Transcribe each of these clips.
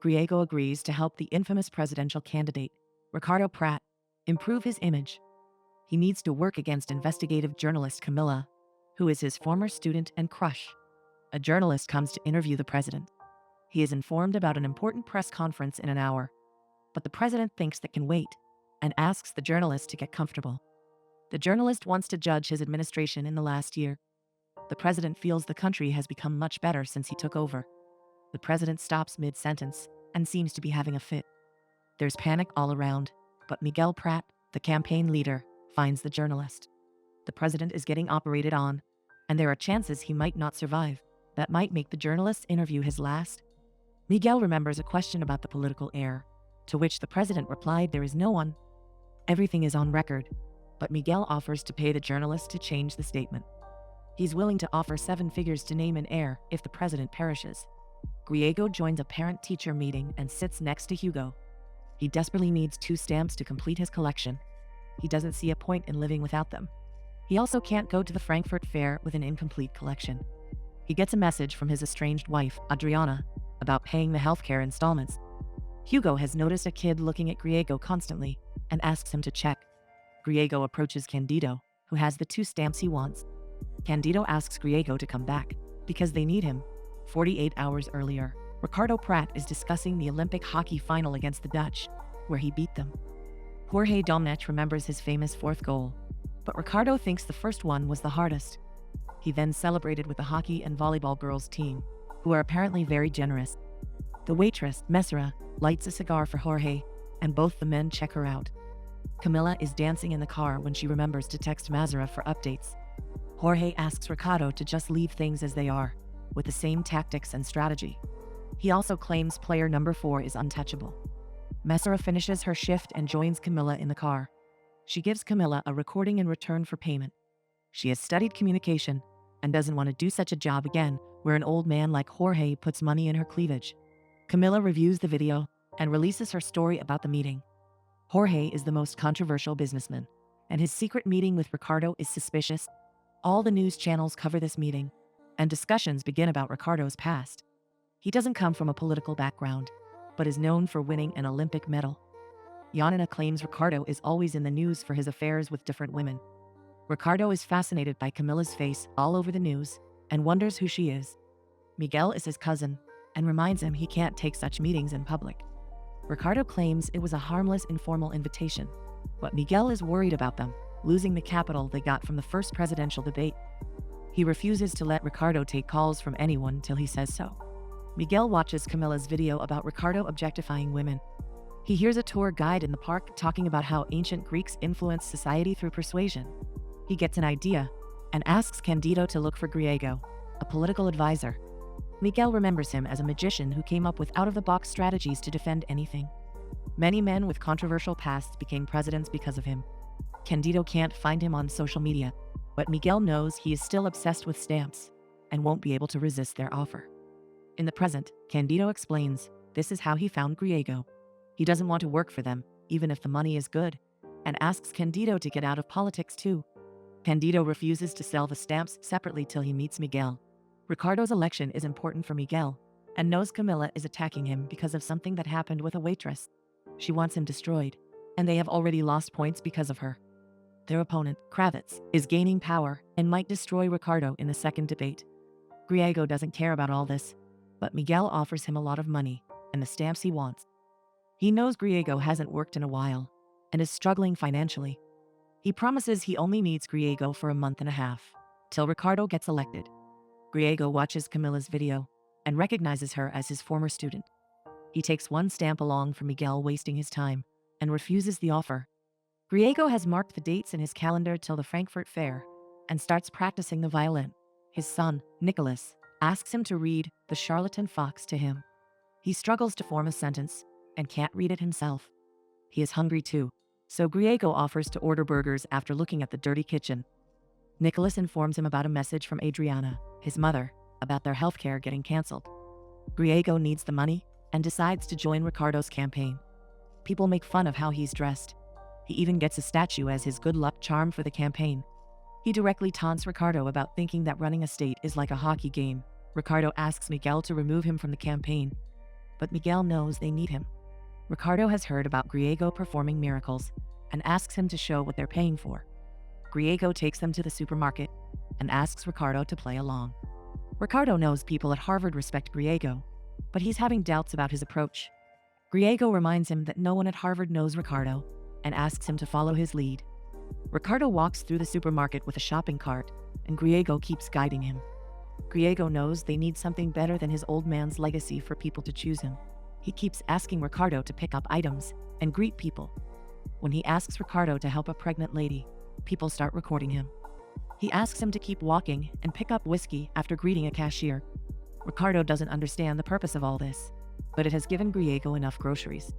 Griego agrees to help the infamous presidential candidate, Ricardo Pratt, improve his image. He needs to work against investigative journalist Camilla, who is his former student and crush. A journalist comes to interview the president. He is informed about an important press conference in an hour, but the president thinks that can wait and asks the journalist to get comfortable. The journalist wants to judge his administration in the last year. The president feels the country has become much better since he took over. The president stops mid-sentence and seems to be having a fit. There's panic all around, but Miguel Pratt, the campaign leader, finds the journalist. The president is getting operated on, and there are chances he might not survive. That might make the journalist's interview his last. Miguel remembers a question about the political heir, to which the president replied there is no one. Everything is on record, but Miguel offers to pay the journalist to change the statement. He's willing to offer 7 figures to name an heir if the president perishes. Griego joins a parent-teacher meeting and sits next to Hugo. He desperately needs 2 stamps to complete his collection. He doesn't see a point in living without them. He also can't go to the Frankfurt Fair with an incomplete collection. He gets a message from his estranged wife, Adriana, about paying the healthcare installments. Hugo has noticed a kid looking at Griego constantly and asks him to check. Griego approaches Candido, who has the 2 stamps he wants. Candido asks Griego to come back because they need him. 48 hours earlier, Ricardo Pratt is discussing the Olympic hockey final against the Dutch, where he beat them. Jorge Domnech remembers his famous 4th goal, but Ricardo thinks the first one was the hardest. He then celebrated with the hockey and volleyball girls team, who are apparently very generous. The waitress, Mesera, lights a cigar for Jorge, and both the men check her out. Camilla is dancing in the car when she remembers to text Mesera for updates. Jorge asks Ricardo to just leave things as they are, with the same tactics and strategy. He also claims player number 4 is untouchable. Mesera finishes her shift and joins Camilla in the car. She gives Camilla a recording in return for payment. She has studied communication and doesn't want to do such a job again where an old man like Jorge puts money in her cleavage. Camilla reviews the video and releases her story about the meeting. Jorge is the most controversial businessman, and his secret meeting with Ricardo is suspicious. All the news channels cover this meeting, and discussions begin about Ricardo's past. He doesn't come from a political background, but is known for winning an Olympic medal. Yanina claims Ricardo is always in the news for his affairs with different women. Ricardo is fascinated by Camilla's face all over the news and wonders who she is. Miguel is his cousin and reminds him he can't take such meetings in public. Ricardo claims it was a harmless, informal invitation, but Miguel is worried about them losing the capital they got from the first presidential debate. He refuses to let Ricardo take calls from anyone till he says so. Miguel watches Camilla's video about Ricardo objectifying women. He hears a tour guide in the park talking about how ancient Greeks influenced society through persuasion. He gets an idea and asks Candido to look for Griego, a political advisor. Miguel remembers him as a magician who came up with out-of-the-box strategies to defend anything. Many men with controversial pasts became presidents because of him. Candido can't find him on social media, but Miguel knows he is still obsessed with stamps and won't be able to resist their offer. In the present, Candido explains this is how he found Griego. He doesn't want to work for them, even if the money is good, and asks Candido to get out of politics too. Candido refuses to sell the stamps separately till he meets Miguel. Ricardo's election is important for Miguel, and knows Camilla is attacking him because of something that happened with a waitress. She wants him destroyed, and they have already lost points because of her. Their opponent, Kravitz, is gaining power and might destroy Ricardo in the second debate. Griego doesn't care about all this, but Miguel offers him a lot of money and the stamps he wants. He knows Griego hasn't worked in a while and is struggling financially. He promises he only needs Griego for a month and a half, till Ricardo gets elected. Griego watches Camilla's video and recognizes her as his former student. He takes 1 stamp along for Miguel, wasting his time, and refuses the offer. Griego has marked the dates in his calendar till the Frankfurt Fair and starts practicing the violin. His son, Nicholas, asks him to read The Charlatan Fox to him. He struggles to form a sentence and can't read it himself. He is hungry too, so Griego offers to order burgers after looking at the dirty kitchen. Nicholas informs him about a message from Adriana, his mother, about their healthcare getting canceled. Griego needs the money and decides to join Ricardo's campaign. People make fun of how he's dressed. He even gets a statue as his good luck charm for the campaign. He directly taunts Ricardo about thinking that running a state is like a hockey game. Ricardo asks Miguel to remove him from the campaign. but Miguel knows they need him. Ricardo has heard about Griego performing miracles and asks him to show what they're paying for. Griego takes them to the supermarket and asks Ricardo to play along. Ricardo knows people at Harvard respect Griego, but he's having doubts about his approach. Griego reminds him that no one at Harvard knows Ricardo and asks him to follow his lead. Ricardo walks through the supermarket with a shopping cart, and Griego keeps guiding him. Griego knows they need something better than his old man's legacy for people to choose him. He keeps asking Ricardo to pick up items and greet people. When he asks Ricardo to help a pregnant lady, people start recording him. He asks him to keep walking and pick up whiskey after greeting a cashier. Ricardo doesn't understand the purpose of all this, but it has given Griego enough groceries.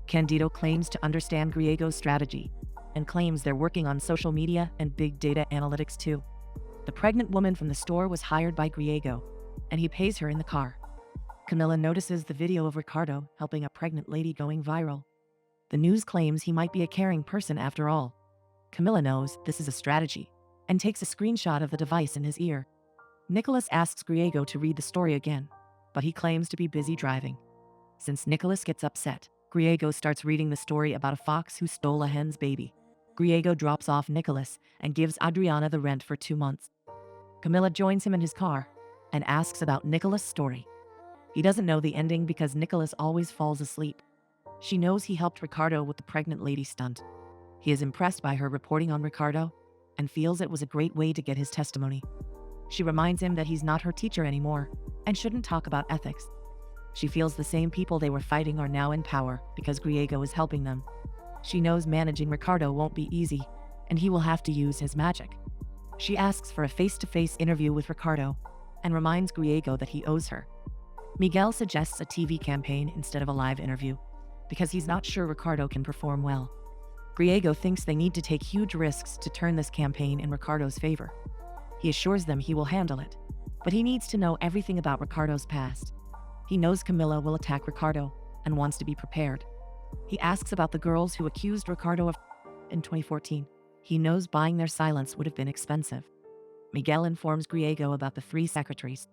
Candido claims to understand Griego's strategy and claims they're working on social media and big data analytics too. The pregnant woman from the store was hired by Griego, and he pays her in the car. Camilla notices the video of Ricardo helping a pregnant lady going viral. The news claims he might be a caring person after all. Camilla knows this is a strategy and takes a screenshot of the device in his ear. Nicholas asks Griego to read the story again, but he claims to be busy driving. Since Nicholas gets upset, Griego starts reading the story about a fox who stole a hen's baby. Griego drops off Nicholas and gives Adriana the rent for 2 months. Camilla joins him in his car and asks about Nicholas' story. He doesn't know the ending because Nicholas always falls asleep. She knows he helped Ricardo with the pregnant lady stunt. He is impressed by her reporting on Ricardo and feels it was a great way to get his testimony. She reminds him that he's not her teacher anymore and shouldn't talk about ethics. She feels the same people they were fighting are now in power because Griego is helping them. She knows managing Ricardo won't be easy, and he will have to use his magic. She asks for a face-to-face interview with Ricardo and reminds Griego that he owes her. Miguel suggests a TV campaign instead of a live interview because he's not sure Ricardo can perform well. Griego thinks they need to take huge risks to turn this campaign in Ricardo's favor. He assures them he will handle it, but he needs to know everything about Ricardo's past. He knows Camilla will attack Ricardo and wants to be prepared. He asks about the girls who accused Ricardo of in 2014. He knows buying their silence would have been expensive. Miguel informs Griego about the 3 secretaries.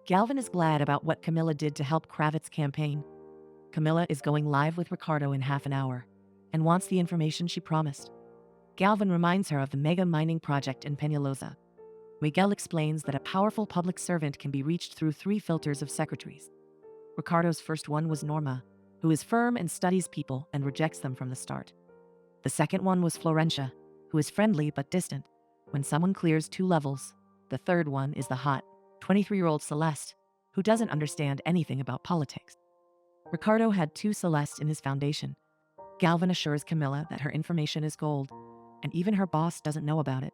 Galvin is glad about what Camilla did to help Kravitz's campaign. Camilla is going live with Ricardo in half an hour and wants the information she promised. Galvin reminds her of the mega mining project in Peñalosa. Miguel explains that a powerful public servant can be reached through 3 filters of secretaries. Ricardo's first one was Norma, who is firm and studies people and rejects them from the start. The second one was Florencia, who is friendly but distant when someone clears 2 levels. The third one is the hot, 23-year-old Celeste, who doesn't understand anything about politics. Ricardo had 2 Celeste in his foundation. Galvin assures Camilla that her information is gold, and even her boss doesn't know about it.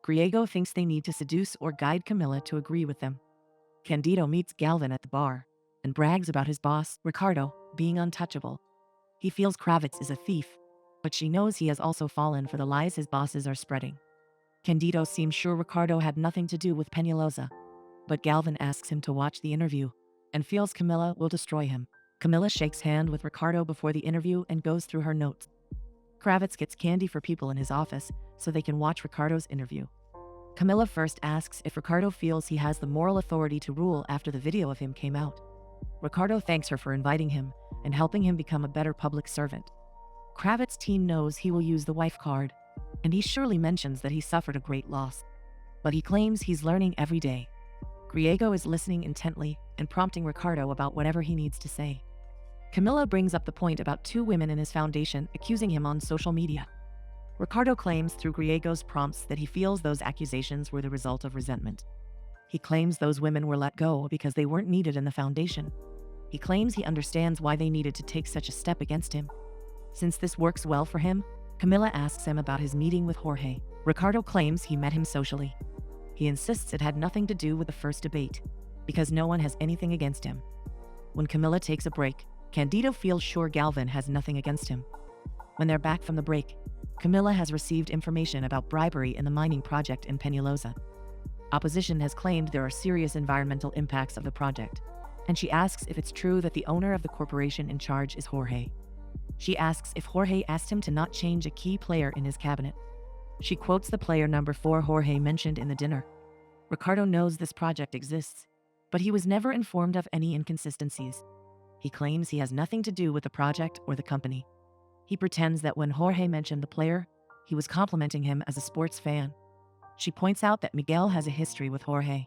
Griego thinks they need to seduce or guide Camilla to agree with them. Candido meets Galvin at the bar and brags about his boss, Ricardo, being untouchable. He feels Kravitz is a thief, but she knows he has also fallen for the lies his bosses are spreading. Candido seems sure Ricardo had nothing to do with Peñalosa, but Galvin asks him to watch the interview and feels Camilla will destroy him. Camilla shakes hand with Ricardo before the interview and goes through her notes. Kravitz gets candy for people in his office so they can watch Ricardo's interview. Camilla first asks if Ricardo feels he has the moral authority to rule after the video of him came out. Ricardo thanks her for inviting him and helping him become a better public servant. Kravitz's team knows he will use the wife card, and he surely mentions that he suffered a great loss. But he claims he's learning every day. Griego is listening intently and prompting Ricardo about whatever he needs to say. Camilla brings up the point about 2 women in his foundation accusing him on social media. Ricardo claims through Griego's prompts that he feels those accusations were the result of resentment. He claims those women were let go because they weren't needed in the foundation. He claims he understands why they needed to take such a step against him. Since this works well for him, Camilla asks him about his meeting with Jorge. Ricardo claims he met him socially. He insists it had nothing to do with the first debate, because no one has anything against him. When Camilla takes a break, Candido feels sure Galvin has nothing against him. When they're back from the break, Camilla has received information about bribery in the mining project in Peñalosa. Opposition has claimed there are serious environmental impacts of the project, and she asks if it's true that the owner of the corporation in charge is Jorge. She asks if Jorge asked him to not change a key player in his cabinet. She quotes the player number 4 Jorge mentioned in the dinner. Ricardo knows this project exists, but he was never informed of any inconsistencies. He claims he has nothing to do with the project or the company. He pretends that when Jorge mentioned the player, he was complimenting him as a sports fan. She points out that Miguel has a history with Jorge.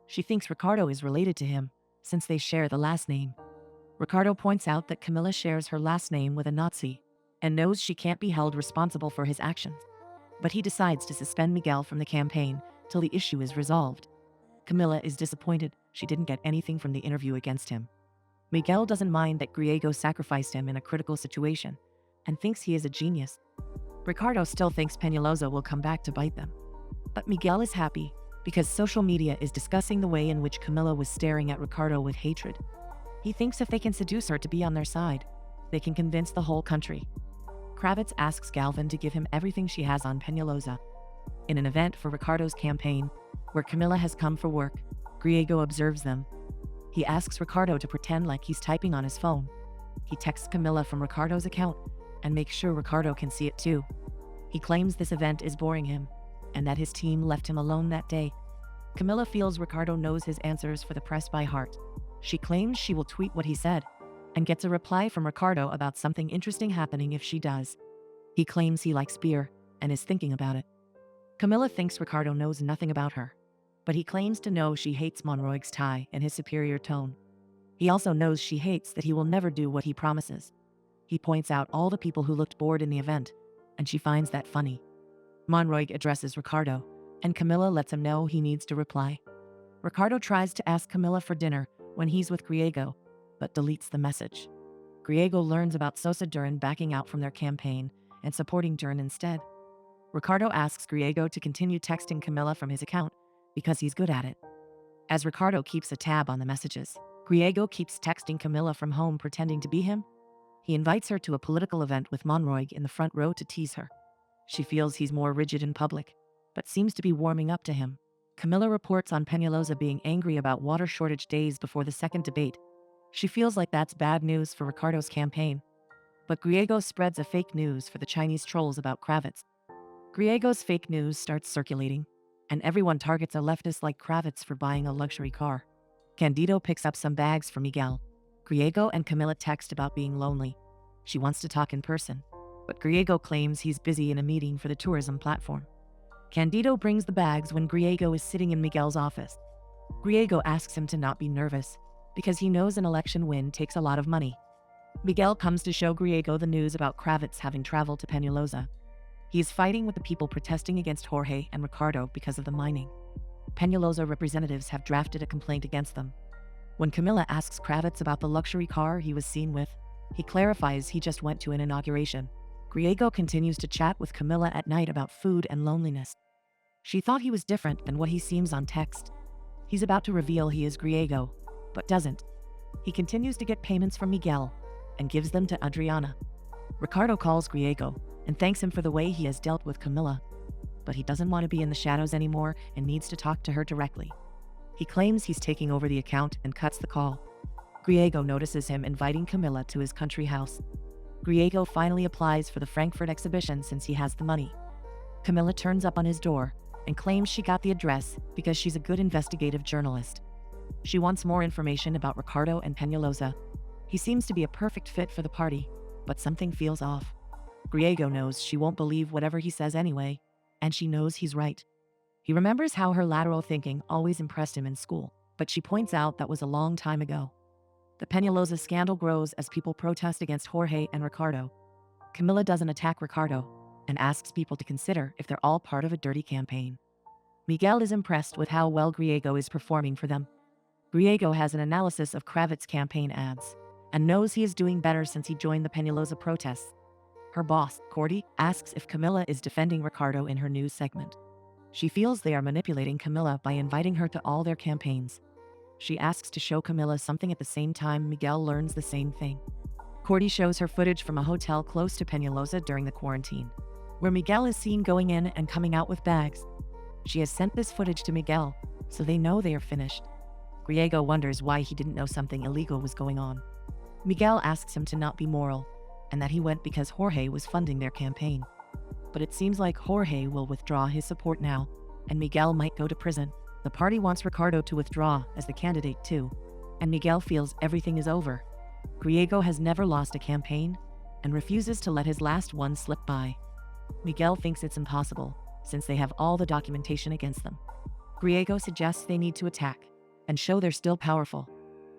She thinks Ricardo is related to him, since they share the last name. Ricardo points out that Camila shares her last name with a Nazi, and knows she can't be held responsible for his actions. But he decides to suspend Miguel from the campaign till the issue is resolved. Camila is disappointed she didn't get anything from the interview against him. Miguel doesn't mind that Griego sacrificed him in a critical situation, and thinks he is a genius. Ricardo still thinks Peñalosa will come back to bite them. But Miguel is happy, because social media is discussing the way in which Camila was staring at Ricardo with hatred. He thinks if they can seduce her to be on their side, they can convince the whole country. Kravitz asks Galvin to give him everything she has on Peñalosa. In an event for Ricardo's campaign, where Camila has come for work, Griego observes them. He asks Ricardo to pretend like he's typing on his phone. He texts Camila from Ricardo's account and makes sure Ricardo can see it too. He claims this event is boring him, and that his team left him alone that day. Camila feels Ricardo knows his answers for the press by heart. She claims she will tweet what he said, and gets a reply from Ricardo about something interesting happening if she does. He claims he likes beer, and is thinking about it. Camila thinks Ricardo knows nothing about her, but he claims to know she hates Monroig's tie and his superior tone. He also knows she hates that he will never do what he promises. He points out all the people who looked bored in the event, and she finds that funny. Monroig addresses Ricardo, and Camila lets him know he needs to reply. Ricardo tries to ask Camila for dinner when he's with Griego, but deletes the message. Griego learns about Sosa Duran backing out from their campaign and supporting Duran instead. Ricardo asks Griego to continue texting Camila from his account because he's good at it. As Ricardo keeps a tab on the messages, Griego keeps texting Camila from home pretending to be him. He invites her to a political event with Monroig in the front row to tease her. She feels he's more rigid in public, but seems to be warming up to him. Camila reports on Peñalosa being angry about water shortage days before the second debate. She feels like that's bad news for Ricardo's campaign. But Griego spreads a fake news for the Chinese trolls about Kravitz. Griego's fake news starts circulating, and everyone targets a leftist like Kravitz for buying a luxury car. Candido picks up some bags for Miguel. Griego and Camila text about being lonely. She wants to talk in person, but Griego claims he's busy in a meeting for the tourism platform. Candido brings the bags when Griego is sitting in Miguel's office. Griego asks him to not be nervous, because he knows an election win takes a lot of money. Miguel comes to show Griego the news about Kravitz having traveled to Peñalosa. He is fighting with the people protesting against Jorge and Ricardo because of the mining. Peñalosa representatives have drafted a complaint against them. When Camila asks Kravitz about the luxury car he was seen with, he clarifies he just went to an inauguration. Griego continues to chat with Camila at night about food and loneliness. She thought he was different than what he seems on text. He's about to reveal he is Griego, but doesn't. He continues to get payments from Miguel and gives them to Adriana. Ricardo calls Griego and thanks him for the way he has dealt with Camila, but he doesn't want to be in the shadows anymore and needs to talk to her directly. He claims he's taking over the account and cuts the call. Griego notices him inviting Camila to his country house. Griego finally applies for the Frankfurt exhibition since he has the money. Camila turns up on his door and claims she got the address because she's a good investigative journalist. She wants more information about Ricardo and Peñalosa. He seems to be a perfect fit for the party, but something feels off. Griego knows she won't believe whatever he says anyway, and she knows he's right. He remembers how her lateral thinking always impressed him in school, but she points out that was a long time ago. The Peñalosa scandal grows as people protest against Jorge and Ricardo. Camila doesn't attack Ricardo and asks people to consider if they're all part of a dirty campaign. Miguel is impressed with how well Griego is performing for them. Griego has an analysis of Kravitz's campaign ads and knows he is doing better since he joined the Peñalosa protests. Her boss, Cordy, asks if Camila is defending Ricardo in her news segment. She feels they are manipulating Camila by inviting her to all their campaigns. She asks to show Camila something at the same time Miguel learns the same thing. Cordy shows her footage from a hotel close to Peñalosa during the quarantine, where Miguel is seen going in and coming out with bags. She has sent this footage to Miguel, so they know they are finished. Griego wonders why he didn't know something illegal was going on. Miguel asks him to not be moral, and that he went because Jorge was funding their campaign. But it seems like Jorge will withdraw his support now, and Miguel might go to prison. The party wants Ricardo to withdraw as the candidate too, and Miguel feels everything is over. Griego has never lost a campaign and refuses to let his last one slip by. Miguel thinks it's impossible, since they have all the documentation against them. Griego suggests they need to attack and show they're still powerful.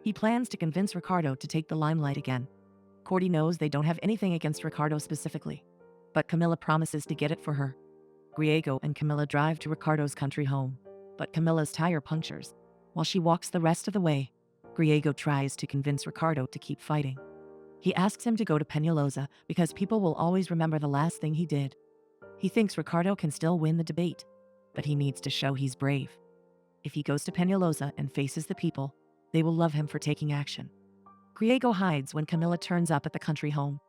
He plans to convince Ricardo to take the limelight again. Cordy knows they don't have anything against Ricardo specifically, but Camilla promises to get it for her. Griego and Camilla drive to Ricardo's country home, but Camilla's tire punctures. While she walks the rest of the way, Griego tries to convince Ricardo to keep fighting. He asks him to go to Peñalosa because people will always remember the last thing he did. He thinks Ricardo can still win the debate, but he needs to show he's brave. If he goes to Peñalosa and faces the people, they will love him for taking action. Griego hides when Camilla turns up at the country home.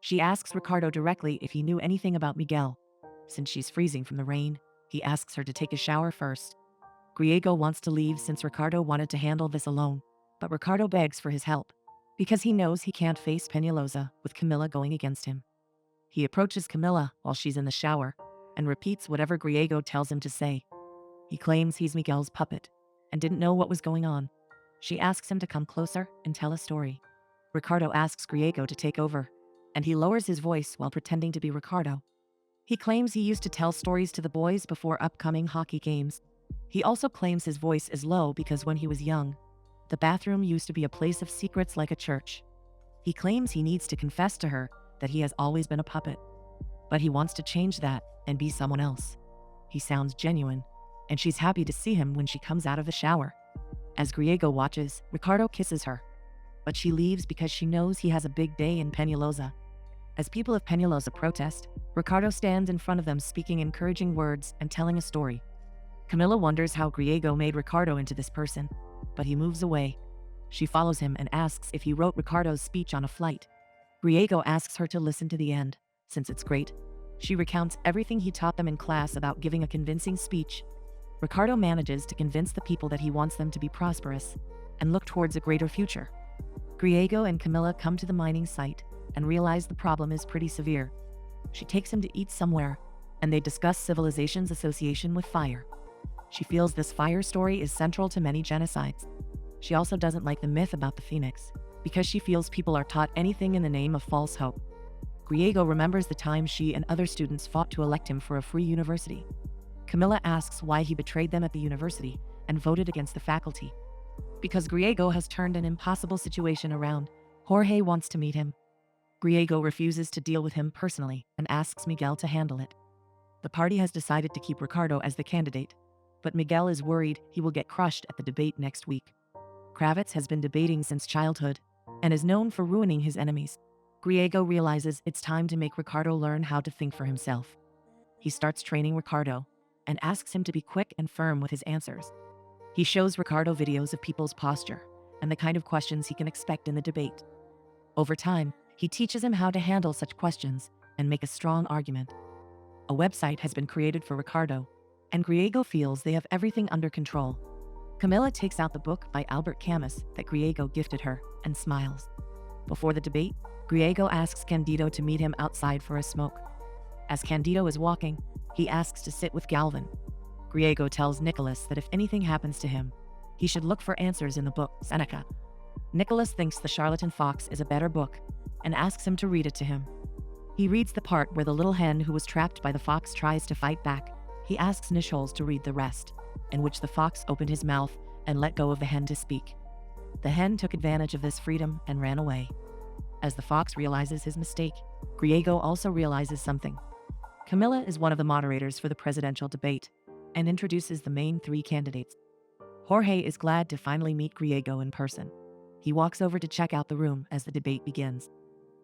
She asks Ricardo directly if he knew anything about Miguel. Since she's freezing from the rain, he asks her to take a shower first. Griego wants to leave since Ricardo wanted to handle this alone, but Ricardo begs for his help because he knows he can't face Peñalosa with Camilla going against him. He approaches Camilla while she's in the shower and repeats whatever Griego tells him to say. He claims he's Miguel's puppet and didn't know what was going on. She asks him to come closer and tell a story. Ricardo asks Griego to take over, and he lowers his voice while pretending to be Ricardo. He claims he used to tell stories to the boys before upcoming hockey games. He also claims his voice is low because when he was young, the bathroom used to be a place of secrets like a church. He claims he needs to confess to her that he has always been a puppet, but he wants to change that and be someone else. He sounds genuine, and she's happy to see him when she comes out of the shower. As Griego watches, Ricardo kisses her, but she leaves because she knows he has a big day in Peñalosa. As people of Peñalosa protest, Ricardo stands in front of them speaking encouraging words and telling a story. Camilla wonders how Griego made Ricardo into this person, but he moves away. She follows him and asks if he wrote Ricardo's speech on a flight. Griego asks her to listen to the end, since it's great. She recounts everything he taught them in class about giving a convincing speech. Ricardo manages to convince the people that he wants them to be prosperous and look towards a greater future. Griego and Camilla come to the mining site and realize the problem is pretty severe. She takes him to eat somewhere, and they discuss civilization's association with fire. She feels this fire story is central to many genocides. She also doesn't like the myth about the phoenix, because she feels people are taught anything in the name of false hope. Griego remembers the time she and other students fought to elect him for a free university. Camilla asks why he betrayed them at the university and voted against the faculty. Because Griego has turned an impossible situation around, Jorge wants to meet him. Griego refuses to deal with him personally and asks Miguel to handle it. The party has decided to keep Ricardo as the candidate, but Miguel is worried he will get crushed at the debate next week. Kravitz has been debating since childhood and is known for ruining his enemies. Griego realizes it's time to make Ricardo learn how to think for himself. He starts training Ricardo and asks him to be quick and firm with his answers. He shows Ricardo videos of people's posture and the kind of questions he can expect in the debate. Over time, he teaches him how to handle such questions and make a strong argument. A website has been created for Ricardo, and Griego feels they have everything under control. Camilla takes out the book by Albert Camus that Griego gifted her and smiles. Before the debate, Griego asks Candido to meet him outside for a smoke. As Candido is walking, he asks to sit with Galvin. Griego tells Nicholas that if anything happens to him, he should look for answers in the book Seneca. Nicholas thinks The Charlatan Fox is a better book and asks him to read it to him. He reads the part where the little hen who was trapped by the fox tries to fight back. He asks Nichols to read the rest, in which the fox opened his mouth and let go of the hen to speak. The hen took advantage of this freedom and ran away. As the fox realizes his mistake, Griego also realizes something. Camilla is one of the moderators for the presidential debate and introduces the main three candidates. Jorge is glad to finally meet Griego in person. He walks over to check out the room as the debate begins.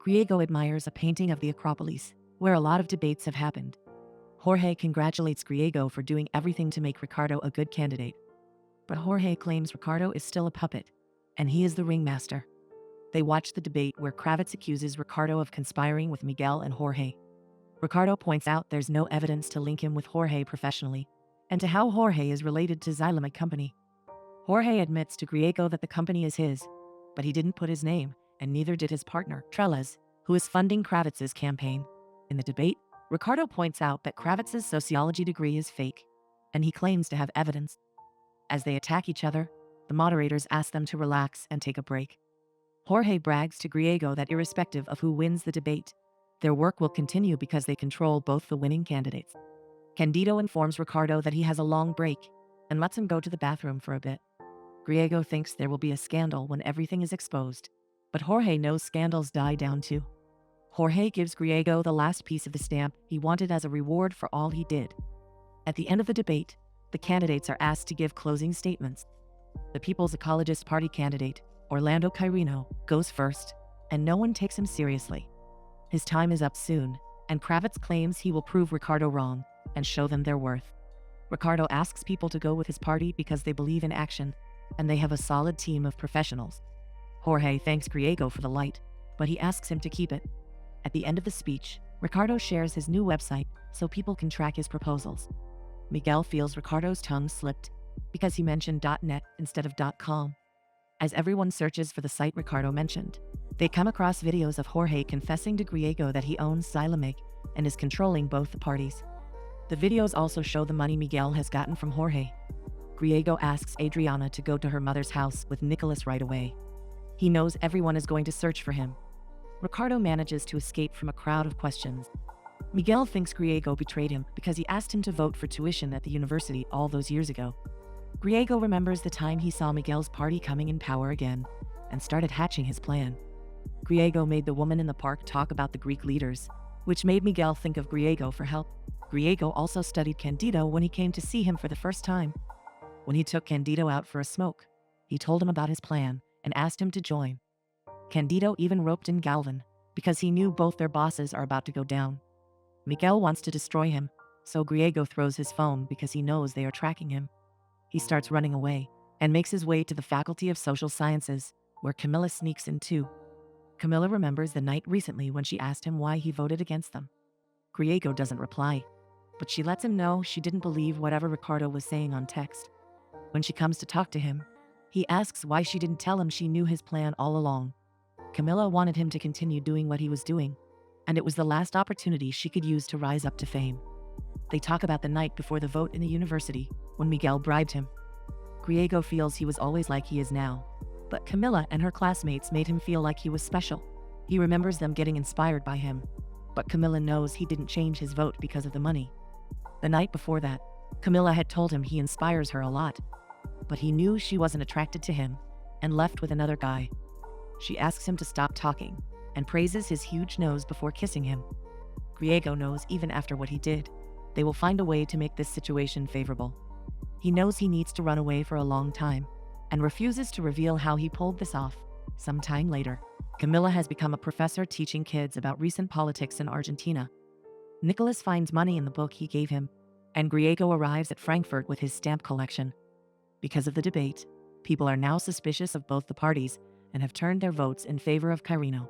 Griego admires a painting of the Acropolis, where a lot of debates have happened. Jorge congratulates Griego for doing everything to make Ricardo a good candidate. But Jorge claims Ricardo is still a puppet, and he is the ringmaster. They watch the debate where Kravitz accuses Ricardo of conspiring with Miguel and Jorge. Ricardo points out there's no evidence to link him with Jorge professionally, and to how Jorge is related to Xylomet Company. Jorge admits to Griego that the company is his, but he didn't put his name, and neither did his partner, Trelez, who is funding Kravitz's campaign. In the debate, Ricardo points out that Kravitz's sociology degree is fake, and he claims to have evidence. As they attack each other, the moderators ask them to relax and take a break. Jorge brags to Griego that irrespective of who wins the debate, their work will continue because they control both the winning candidates. Candido informs Ricardo that he has a long break and lets him go to the bathroom for a bit. Griego thinks there will be a scandal when everything is exposed, but Jorge knows scandals die down too. Jorge gives Griego the last piece of the stamp he wanted as a reward for all he did. At the end of the debate, the candidates are asked to give closing statements. The People's Ecologist Party candidate, Orlando Quirino, goes first, and no one takes him seriously. His time is up soon, and Kravitz claims he will prove Ricardo wrong and show them their worth. Ricardo asks people to go with his party because they believe in action, and they have a solid team of professionals. Jorge thanks Griego for the light, but he asks him to keep it. At the end of the speech, Ricardo shares his new website so people can track his proposals. Miguel feels Ricardo's tongue slipped because he mentioned .net instead of .com. As everyone searches for the site Ricardo mentioned, they come across videos of Jorge confessing to Griego that he owns Silamig and is controlling both the parties. The videos also show the money Miguel has gotten from Jorge. Griego asks Adriana to go to her mother's house with Nicholas right away. He knows everyone is going to search for him. Ricardo manages to escape from a crowd of questions. Miguel thinks Griego betrayed him because he asked him to vote for tuition at the university all those years ago. Griego remembers the time he saw Miguel's party coming in power again and started hatching his plan. Griego made the woman in the park talk about the Greek leaders, which made Miguel think of Griego for help. Griego also studied Candido when he came to see him for the first time. When he took Candido out for a smoke, he told him about his plan and asked him to join. Candido even roped in Galvin because he knew both their bosses are about to go down. Miguel wants to destroy him, so Griego throws his phone because he knows they are tracking him. He starts running away and makes his way to the Faculty of Social Sciences, where Camilla sneaks in too. Camilla remembers the night recently when she asked him why he voted against them. Griego doesn't reply, but she lets him know she didn't believe whatever Ricardo was saying on text. When she comes to talk to him, he asks why she didn't tell him she knew his plan all along. Camilla wanted him to continue doing what he was doing, and it was the last opportunity she could use to rise up to fame. They talk about the night before the vote in the university, when Miguel bribed him. Griego feels he was always like he is now, but Camilla and her classmates made him feel like he was special. He remembers them getting inspired by him, but Camilla knows he didn't change his vote because of the money. The night before that, Camilla had told him he inspires her a lot, but he knew she wasn't attracted to him and left with another guy. She asks him to stop talking and praises his huge nose before kissing him. Griego knows even after what he did, they will find a way to make this situation favorable. He knows he needs to run away for a long time and refuses to reveal how he pulled this off. Sometime later, Camilla has become a professor teaching kids about recent politics in Argentina. Nicholas finds money in the book he gave him, and Griego arrives at Frankfurt with his stamp collection. Because of the debate, people are now suspicious of both the parties and have turned their votes in favor of Quirino.